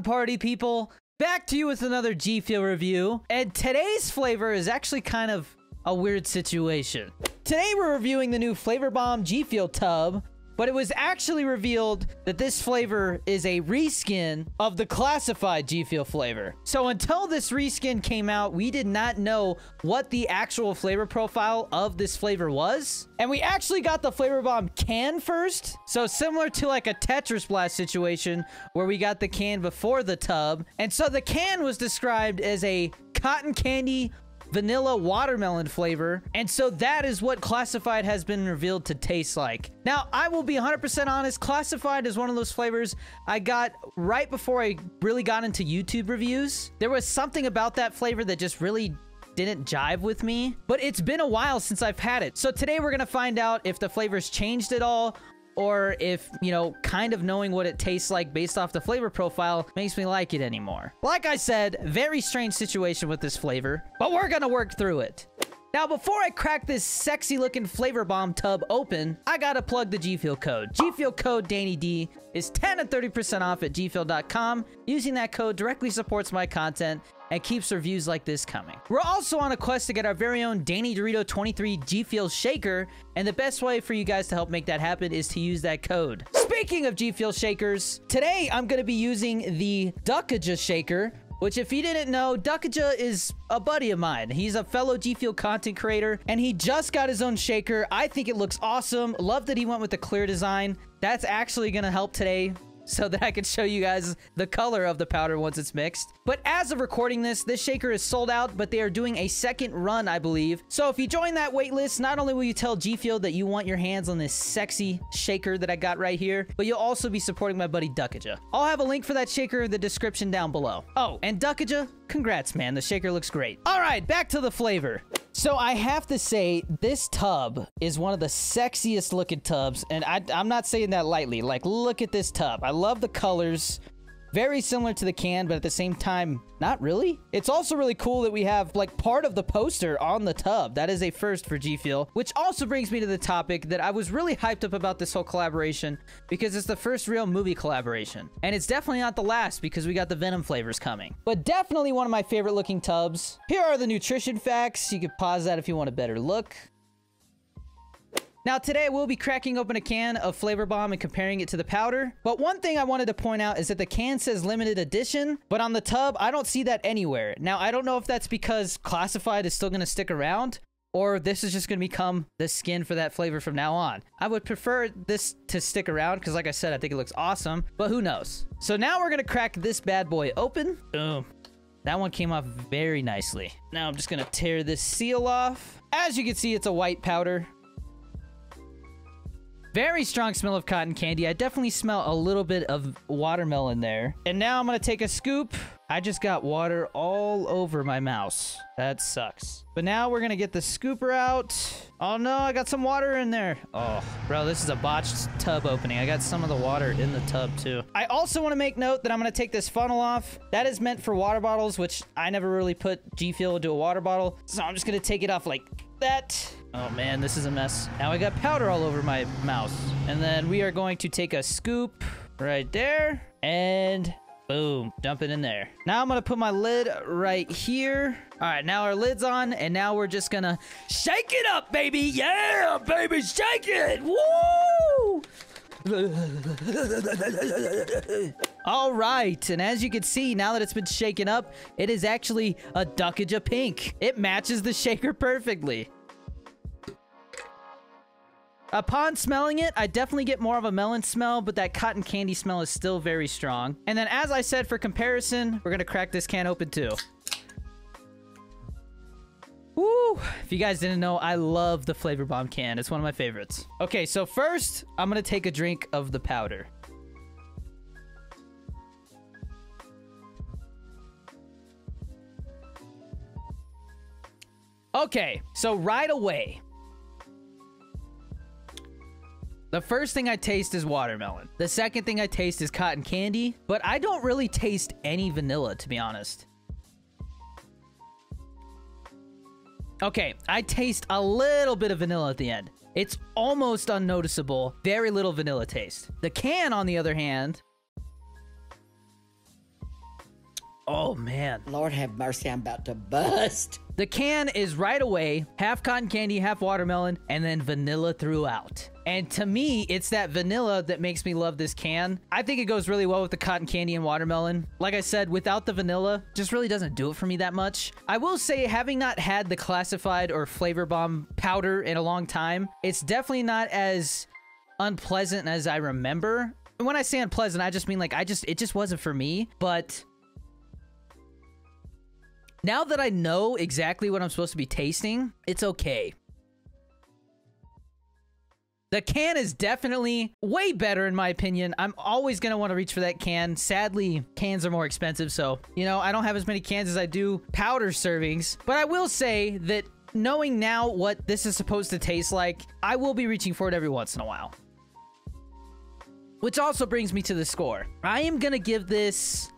on, party people. Back to you with another G Fuel review. And today's flavor is actually kind of a weird situation. Today we're reviewing the new Flavor Bomb GFUEL tub, but it was actually revealed that this flavor is a reskin of the classified GFUEL flavor. So until this reskin came out, we did not know what the actual flavor profile of this flavor was. And we actually got the Flavor Bomb can first. So similar to like a Tetris Blast situation where we got the can before the tub. And so the can was described as a cotton candy vanilla watermelon flavor, and so that is what classified has been revealed to taste like. Now, I will be 100% honest, classified is one of those flavors I got right before I really got into YouTube reviews. There was something about that flavor that just really didn't jive with me, but it's been a while since I've had it. So today we're gonna find out if the flavor's changed at all, or if, you know, kind of knowing what it tastes like based off the flavor profile makes me like it anymore. Like I said, very strange situation with this flavor, but we're gonna work through it. Now, before I crack this sexy looking Flavor Bomb tub open, I gotta plug the GFUEL code. GFUEL code DannyD is 10 to 30% off at gfuel.com. Using that code directly supports my content and keeps reviews like this coming. We're also on a quest to get our very own Danny Dorito 23 GFUEL shaker, and the best way for you guys to help make that happen is to use that code. Speaking of GFUEL shakers, today I'm gonna be using the Duckaja shaker, which, if you didn't know, Duckaja is a buddy of mine. He's a fellow GFUEL content creator, and he just got his own shaker. I think it looks awesome. Love that he went with the clear design. That's actually gonna help today, so that I can show you guys the color of the powder once it's mixed. But as of recording this shaker is sold out, but they are doing a second run, I believe. So if you join that wait list, not only will you tell GFUEL that you want your hands on this sexy shaker that I got right here, but you'll also be supporting my buddy Duckaja. I'll have a link for that shaker in the description down below. Oh, and Duckaja, congrats, man. The shaker looks great. All right, back to the flavor. So I have to say, this tub is one of the sexiest looking tubs, and I'm not saying that lightly. Like, look at this tub. I love the colors. Very similar to the can, but at the same time, not really. It's also really cool that we have, like, part of the poster on the tub. That is a first for GFUEL, which also brings me to the topic that I was really hyped up about this whole collaboration because it's the first real movie collaboration. And it's definitely not the last because we got the Venom flavors coming. But definitely one of my favorite looking tubs. Here are the nutrition facts. You can pause that if you want a better look. Now, today I will be cracking open a can of Flavor Bomb and comparing it to the powder. But one thing I wanted to point out is that the can says limited edition, but on the tub, I don't see that anywhere. Now, I don't know if that's because classified is still going to stick around, or this is just going to become the skin for that flavor from now on. I would prefer this to stick around because, like I said, I think it looks awesome, but who knows? So now we're going to crack this bad boy open. Boom. That one came off very nicely. Now I'm just going to tear this seal off. As you can see, it's a white powder. Very strong smell of cotton candy. I definitely smell a little bit of watermelon there. And now I'm gonna take a scoop. I just got water all over my mouse. That sucks. But now we're gonna get the scooper out. Oh no, I got some water in there. Oh, bro, this is a botched tub opening. I got some of the water in the tub too. I also want to make note that I'm gonna take this funnel off. That is meant for water bottles, which I never really put GFUEL into a water bottle. So I'm just gonna take it off like that. Oh man, this is a mess. Now I got powder all over my mouse. And then we are going to take a scoop right there and boom, dump it in there. Now I'm gonna put my lid right here. All right, now our lid's on, and now we're just gonna shake it up, baby. Yeah, baby, shake it. Woo! All right, and as you can see, now that it's been shaken up, it is actually a Duckaja pink. It matches the shaker perfectly. Upon smelling it, I definitely get more of a melon smell, but that cotton candy smell is still very strong. And then, as I said, for comparison, we're gonna crack this can open too. Woo! If you guys didn't know, I love the Flavor Bomb can. It's one of my favorites. Okay, so first, I'm gonna take a drink of the powder. Okay, so right away, the first thing I taste is watermelon. The second thing I taste is cotton candy, but I don't really taste any vanilla, to be honest. Okay, I taste a little bit of vanilla at the end. It's almost unnoticeable. Very little vanilla taste. The can, on the other hand, Oh, man. Lord have mercy, I'm about to bust. The can is right away, half cotton candy, half watermelon, and then vanilla throughout. And to me, it's that vanilla that makes me love this can. I think it goes really well with the cotton candy and watermelon. Like I said, without the vanilla, just really doesn't do it for me that much. I will say, having not had the classified or Flavor Bomb powder in a long time, it's definitely not as unpleasant as I remember. And when I say unpleasant, I just mean like, it just wasn't for me. But now that I know exactly what I'm supposed to be tasting, it's okay. The can is definitely way better in my opinion. I'm always going to want to reach for that can. Sadly, cans are more expensive, so, you know, I don't have as many cans as I do powder servings. But I will say that knowing now what this is supposed to taste like, I will be reaching for it every once in a while. Which also brings me to the score. I am going to give this...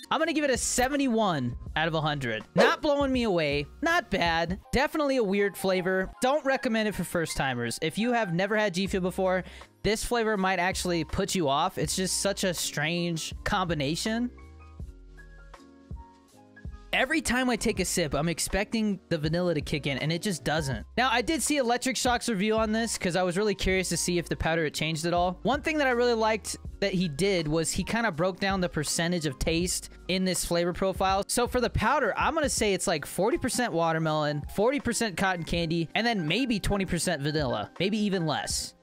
I'm gonna give it a 71 out of 100. Not blowing me away. Not bad. Definitely a weird flavor. Don't recommend it for first timers. If you have never had G Fuel before, this flavor might actually put you off. It's just such a strange combination. Every time I take a sip, I'm expecting the vanilla to kick in, and it just doesn't. Now, I did see Electric Shock's review on this because I was really curious to see if the powder had changed at all. One thing that I really liked that he did was he kind of broke down the percentage of taste in this flavor profile. So for the powder, I'm going to say it's like 40% watermelon, 40% cotton candy, and then maybe 20% vanilla, maybe even less.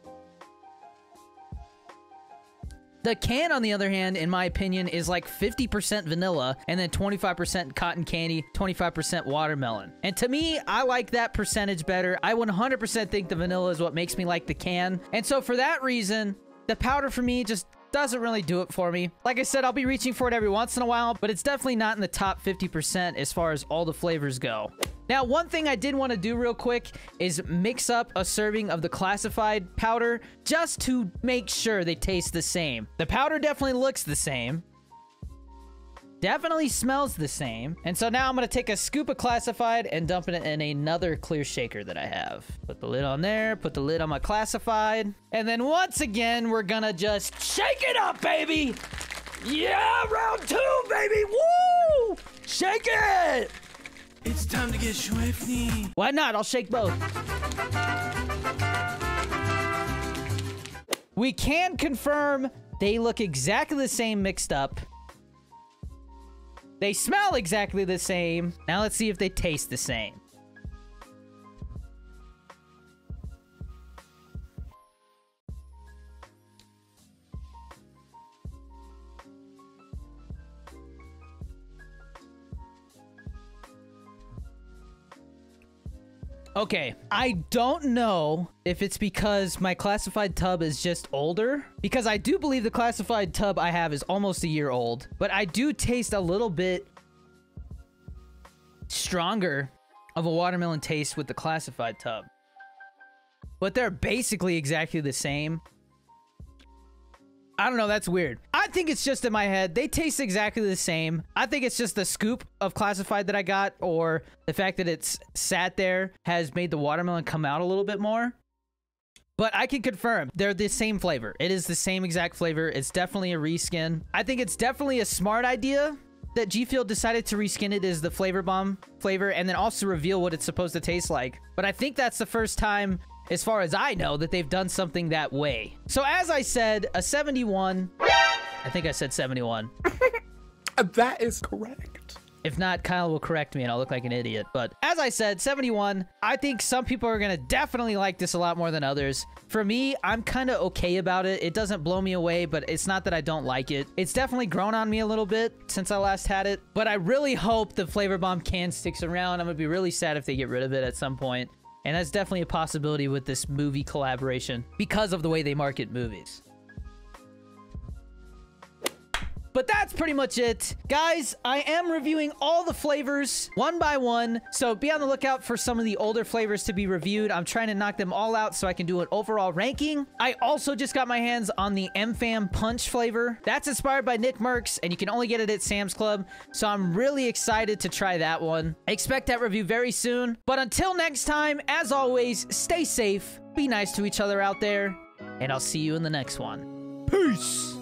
The can, on the other hand, in my opinion, is like 50% vanilla and then 25% cotton candy, 25% watermelon. And to me, I like that percentage better. I 100% think the vanilla is what makes me like the can. And so for that reason, the powder for me just doesn't really do it for me. Like I said, I'll be reaching for it every once in a while, but it's definitely not in the top 50% as far as all the flavors go. Now, one thing I did want to do real quick is mix up a serving of the classified powder just to make sure they taste the same. The powder definitely looks the same. Definitely smells the same. And so now I'm going to take a scoop of classified and dump it in another clear shaker that I have. Put the lid on there, put the lid on my classified. And then once again, we're going to just shake it up, baby. Yeah, round two, baby. Woo! Shake it. It's time to get swifty. Why not? I'll shake both. We can confirm they look exactly the same mixed up. They smell exactly the same. Now let's see if they taste the same. Okay, I don't know if it's because my classified tub is just older, because I do believe the classified tub I have is almost a year old, but I do taste a little bit stronger of a watermelon taste with the classified tub. But they're basically exactly the same. I don't know, that's weird. I think it's just in my head. They taste exactly the same. I think it's just the scoop of classified that I got, or the fact that it's sat there has made the watermelon come out a little bit more. But I can confirm, they're the same flavor. It is the same exact flavor. It's definitely a reskin. I think it's definitely a smart idea that G Fuel decided to reskin it as the Flavor Bomb flavor and then also reveal what it's supposed to taste like. But I think that's the first time, as far as I know, that they've done something that way. So as I said, a 71. I think I said 71. That is correct. If not, Kyle will correct me and I'll look like an idiot. But as I said, 71. I think some people are going to definitely like this a lot more than others. For me, I'm kind of okay about it. It doesn't blow me away, but it's not that I don't like it. It's definitely grown on me a little bit since I last had it. But I really hope the Flavor Bomb can sticks around. I'm going to be really sad if they get rid of it at some point. And that's definitely a possibility with this movie collaboration because of the way they market movies. But that's pretty much it. Guys, I am reviewing all the flavors one by one, so be on the lookout for some of the older flavors to be reviewed. I'm trying to knock them all out so I can do an overall ranking. I also just got my hands on the M-Fam Punch flavor. That's inspired by Nick Merckx, and you can only get it at Sam's Club, so I'm really excited to try that one. I expect that review very soon. But until next time, as always, stay safe, be nice to each other out there, and I'll see you in the next one. Peace!